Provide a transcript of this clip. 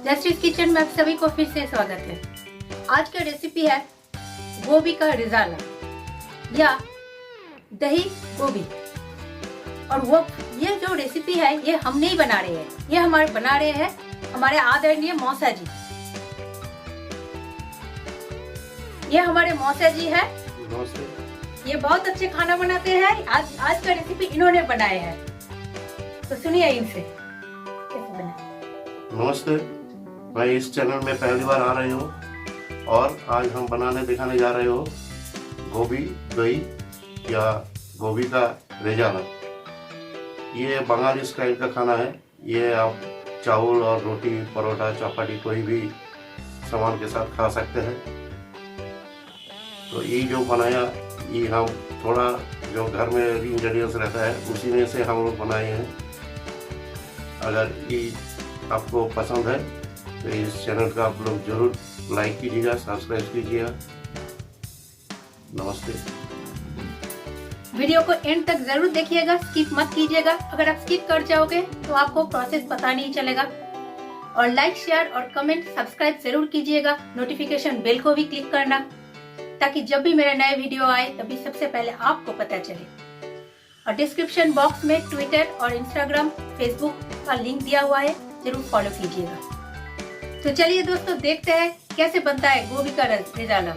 Justice kitchen में आप सभी को फिर से स्वागत है। आज का रेसिपी है गोभी का रिजाला या दही गोभी। और वो ये जो रेसिपी है ये हम नहीं बना रहे हैं, ये हमारे बना रहे हैं हमारे आदरणीय मौसा जी। ये हमारे मौसा जी है, ये बहुत अच्छे खाना बनाते हैं। आज का रेसिपी इन्होंने बनाया है, तो सुनिए इनसे कैसे बना। नमस्ते, मैं इस चैनल में पहली बार आ रही हूँ और आज हम बनाने दिखाने जा रहे हो गोभी दही या गोभी का रेजाला। ये बंगाली स्टाइल का खाना है। ये आप चावल और रोटी, परोठा, चपाती कोई भी सामान के साथ खा सकते हैं। तो ये जो बनाया ये हम थोड़ा जो घर में इंग्रेडिएंट्स रहता है उसी में से हम लोग बनाए हैं। अगर ये आपको पसंद है तो इस चैनल का आप लोग जरूर लाइक कीजिएगा, सब्सक्राइब कीजिएगा। नमस्ते। वीडियो को एंड तक जरूर देखिएगा, स्किप मत कीजिएगा। अगर आप स्किप कर जाओगे तो आपको प्रोसेस पता नहीं चलेगा। और लाइक, शेयर और कमेंट, सब्सक्राइब जरूर कीजिएगा। नोटिफिकेशन बेल को भी क्लिक करना ताकि जब भी मेरे नए वीडियो आए तभी सबसे पहले आपको पता चले। और डिस्क्रिप्शन बॉक्स में ट्विटर और इंस्टाग्राम, फेसबुक का लिंक दिया हुआ है, जरूर फॉलो कीजिएगा। तो चलिए दोस्तों, देखते हैं कैसे बनता है गोभी का रिजाला।